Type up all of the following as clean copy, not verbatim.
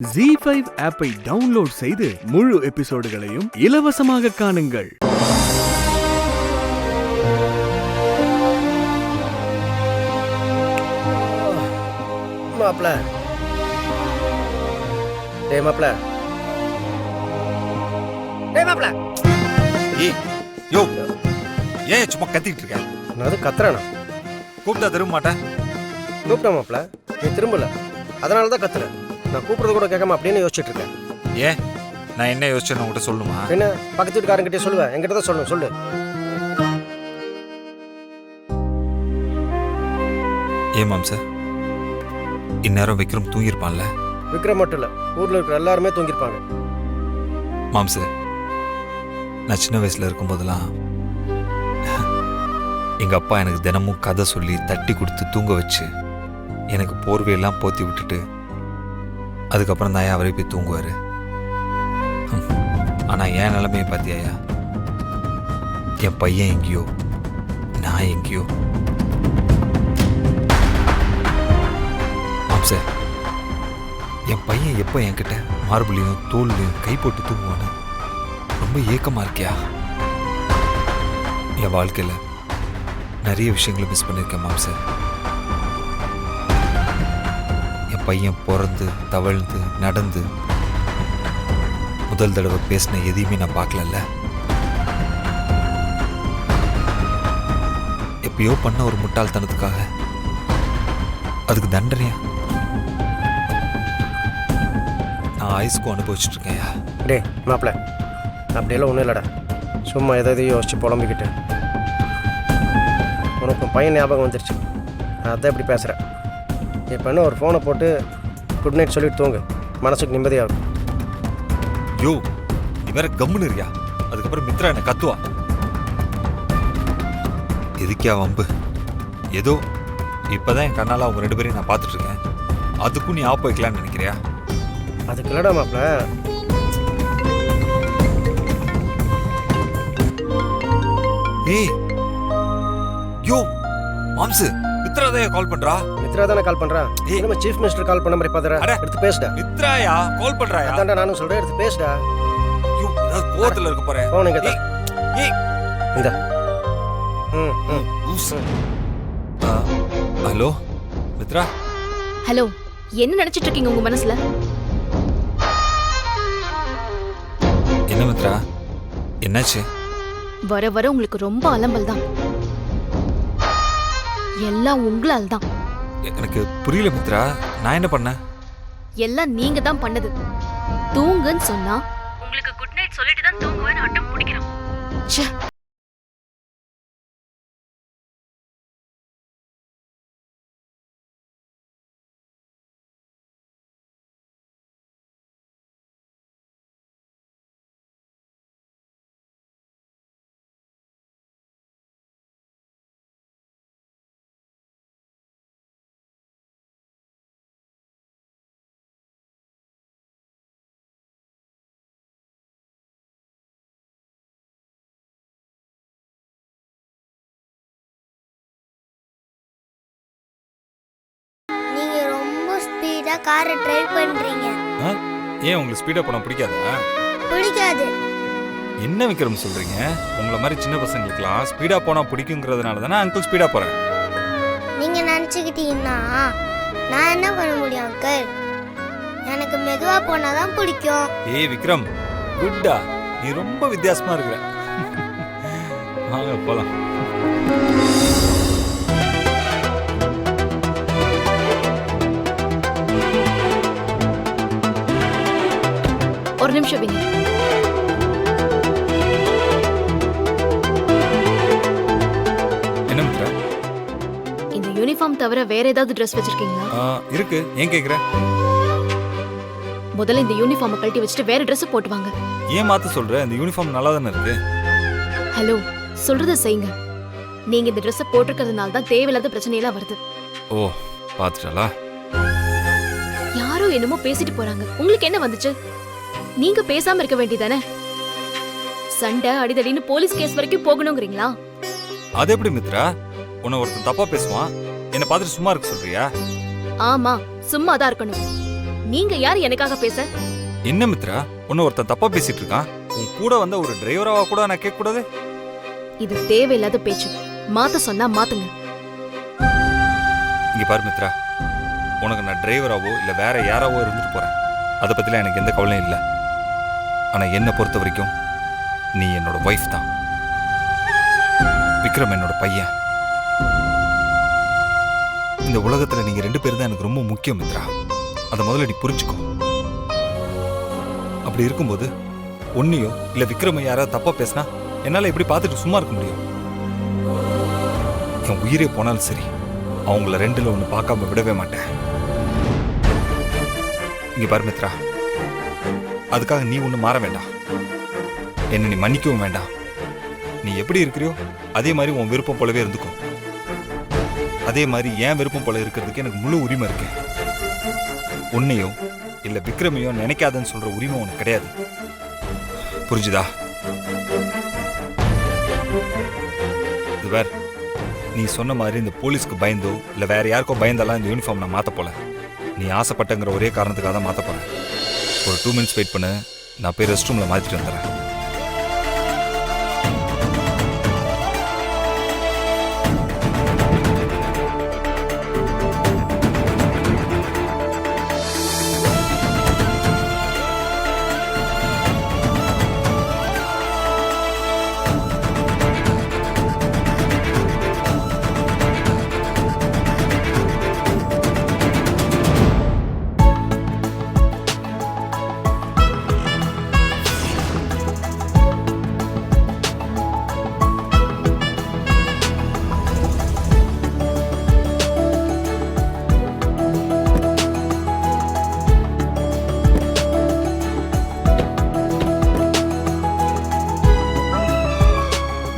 ZEE5 ஆப்பை download செய்து முழு எபிசோடுகளையும் இலவசமாக காணுங்கள். மாப்ள டேய் மாப்ள ஏய் யோ ஏன் சும்மா கத்திட்டு இருக்க? நான் அது கத்துறேனா? கூப்பிட்டா திரும்ப மாட்டேன். கூப்பிட்டேன் மாப்ள, நீ திரும்பல, அதனால தான் கத்துறேன். நான் கூப்பிடுறது கூட கேட்காம அப்படின்னு யோசிச்சுட்டு இருக்கேன். ஏன் நான் என்ன யோசிச்சேன்னு உங்கள்கிட்ட சொல்லுமா? என்ன பக்கத்து வீட்டுக்காரங்கிட்டே சொல்லுவேன், என்கிட்ட தான் சொல்லணும். சொல்லு. ஏன் மாம்ச இந்நேரம் விக்ரம் தூங்கியிருப்பான்ல? விக்ரம் மட்டும் இல்லை, ஊரில் இருக்கிற எல்லாருமே தூங்கியிருப்பாங்க. மாம்ச நான் சின்ன வயசுல இருக்கும்போதெல்லாம் எங்க அப்பா எனக்கு தினமும் கதை சொல்லி தட்டி கொடுத்து தூங்க வச்சு எனக்கு போர்வையெல்லாம் போத்தி விட்டுட்டு அதுக்கப்புறம் தான் அவரே போய் தூங்குவாரு. ஆனா என் நிலைமையை பார்த்தியாயா? என் பையன் எங்கேயோ, நான் எங்கேயோ. மாம்ச என் பையன் எப்போ என்கிட்ட மார்பிளையும் தோல்லையும் கை போட்டு தூங்குவான்னு ரொம்ப ஏக்கமா இருக்கியா? என் வாழ்க்கையில நிறைய விஷயங்களை மிஸ் பண்ணியிருக்கேன் மாம்ச. என் பையன் பிறந்து தவழ்ந்து நடந்து முதல் தடவை பேசின எதையுமே நான் பார்க்கல. எப்பயோ பண்ண ஒரு முட்டாள்தனத்துக்காக அதுக்கு தண்டனையா நான் ஐஸ்கோ அனுபவிச்சுட்டு இருக்கேன்யா. டே மாப்ள, அப்படியெல்லாம் ஒன்றும் இல்லைடா, சும்மா எதையும் யோசிச்சு புலம்பிக்கிட்டு. உனக்கு உன் பையன் ஞாபகம் வந்துருச்சு, நான் அதான் இப்படி பேசுகிறேன். இப்போ என்ன ஒரு ஃபோனை போட்டு குட் நைட் சொல்லிட்டு தூங்கு, மனசுக்கு நிம்மதியாகும். யோ நீ வேற கம்முன்னு இருக்கியா? அதுக்கப்புறம் மித்ரா என்ன கத்துவா. எதுக்கியா வம்பு? ஏதோ இப்பதான் என் கண்ணால அவங்க ரெண்டு பேரையும் நான் பார்த்துட்டு இருக்கேன், அதுக்கும் நீ ஆப் வைக்கலான்னு நினைக்கிறியா? அதுக்கு இல்லடா மாப்ள, ஏய் யோ மாம்சு மித்ரா தான் கால் பண்றா. மித்ரா தானே கால் பண்ணுறான். ஏய். நம்ம சீஃப் மினிஸ்டர் கால் பண்ண மாதிரி பார்த்துறா. அட. எடுத்து பேசுடா. மித்ராயா கால் பண்றாயா? அதான்டா நானும் சொல்கிறேன், எடுத்து பேசுடா. யோ நான் கோவத்துல இருக்க போறேன். ஃபோன் எங்க ஏய் ஏய் இந்த லூசு. ஹலோ மித்ரா. ஹலோ, என்ன நினைச்சிட்டு இருக்கீங்க உங்க மனசுல? என்ன மித்ரா என்னாச்சு? வர வர உங்களுக்கு ரொம்ப அலம்பல் தான், எல்லாம் உங்களால் தான். எனக்கு புரியல மித்ரா, நான் என்ன பண்ணேன்? எல்லாம் நீங்க தான் பண்ணது. தூங்குன்னு சொன்னா உங்களுக்கு குட் நைட் சொல்லிட்டு தான் தூங்குவேன்னு அட்டம் பிடிக்கிறோம். ச்சே. நீங்க ரொம்ப ஸ்பீடா காரை டிரைவ் பண்றீங்க. ஏன் உங்களுக்கு ஸ்பீடா போனா பிடிக்காதா? பிடிக்காது. என்ன விக்ரம் சொல்றீங்க? உங்களை மாதிரி சின்ன பசங்களுக்குலாம் ஸ்பீடா போனா பிடிக்குங்கிறதுனால தானே அங்கிள் ஸ்பீடா போறேன். நீங்க நினைச்சுக்கிட்டீங்கன்னா நான் என்ன பண்ண முடியும் அங்கிள்? எனக்கு மெதுவா போனாதான் பிடிக்கும். ஏய் விக்ரம், குட்டா, நீ ரொம்ப வித்தியாசமா இருக்கிற. வாங்க போலாம். ஒரு நிமிஷம் வினி. என்ன மித்ரா? இந்த யூனிஃபார்ம் தவிர வேற ஏதாவது ட்ரெஸ் வச்சிருக்கீங்களா? இருக்கு, ஏன் கேக்குற? முதல்ல இந்த யூனிஃபார்மை கழட்டி வச்சுட்டு வேற ட்ரெஸ் போட்டு வாங்க. ஏன் மாத்த சொல்ற? இந்த யூனிஃபார்ம் நல்லா தானே இருக்கு. ஹலோ, சொல்றத செய்யுங்க. நீங்க இந்த ட்ரெஸ் போட்டிருக்கிறதுனால தான் தேவையில்லாத பிரச்சனையெல்லாம் வருது. ஓ பாத்துட்டாளா? யாரோ என்னமோ பேசிட்டு போறாங்க, உங்களுக்கு என்ன வந்துச்சு? நீங்க பேசாம இருக்க வேண்டியதானே? சண்டை அடிதடின்னு போலீஸ் கேஸ் வரைக்கும் போகணுங்கிறீங்களா? அது எப்படி மித்ரா? உன்னை ஒருத்தன் தப்பா பேசுவான், என்ன பார்த்துட்டு சும்மா இருக்க சொல்றியா? ஆமா, சும்மா தான் இருக்கணும். நீங்க யார் எனக்காக பேச? என்ன மித்ரா, உன்னை ஒருத்தன் தப்பா பேசிட்டு இருக்கான். உன் கூட வந்த ஒரு டிரைவராவா கூட நான் கேட்க கூடாது? இது தேவையில்லாத பேச்சு. மாத்த சொன்னா மாத்துங்க. இங்க பாரு மித்ரா, உனக்கு நான் டிரைவராவோ இல்ல வேற யாராவோ இருந்துட்டு போறேன். அதை பத்தில எனக்கு எந்த கவலையும் இல்லை. ஆனா என்னை பொறுத்த வரைக்கும் நீ என்னோட ஒய்ஃப் தான். விக்ரம் என்னோட பையன். இந்த உலகத்துல நீங்க 2 பேரும் தான் எனக்கு ரொம்ப முக்கியம் மித்ரா. அதை முதல்ல நீ புரிஞ்சுக்கோ. அப்படி இருக்கும்போது ஒன்னையோ இல்ல விக்ரம யாராவது தப்பா பேசினா என்னால எப்படி பார்த்துட்டு சும்மா இருக்க முடியும்? என் உயிரே போனாலும் சரி, அவங்கள 2ல ஒன்று பார்க்காம விடவே மாட்டேன். இங்க பாரு மித்ரா, அதுக்காக நீ ஒன்றும் மாற வேண்டாம். என்ன நீ மன்னிக்கவும் வேண்டாம். நீ எப்படி இருக்கிறியோ அதே மாதிரி உன் விருப்பம் போலவே இருந்துக்கோ. அதே மாதிரி என் விருப்பம் போல இருக்கிறதுக்கு எனக்கு முழு உரிமை இருக்கு. உன்னையோ இல்ல விக்ரமையோ நினைக்காதன்னு சொல்ற உரிமை உனக்கு கிடையாது. புரிஞ்சுதா? இது வேற, நீ சொன்ன மாதிரி இந்த போலீஸ்க்கு பயந்தோ இல்ல வேற யாருக்கோ பயந்தாலாம் இந்த யூனிஃபார்ம் நான் மாத்த போல. நீ ஆசைப்பட்டங்கிற ஒரே காரணத்துக்காக தான் மாத்த போறேன். ஒரு 2 minutes வெயிட் பண்ணு, நான் போய் ரெஸ்ட் ரூம்ல மாத்திட்டு வந்துடுறேன்.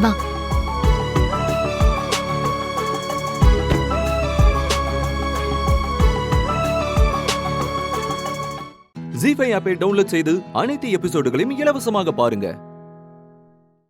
வா. ஜீ5 ஆப்பை டவுன்லோட் செய்து அனைத்து எபிசோடுகளையும் இலவசமாக பாருங்க.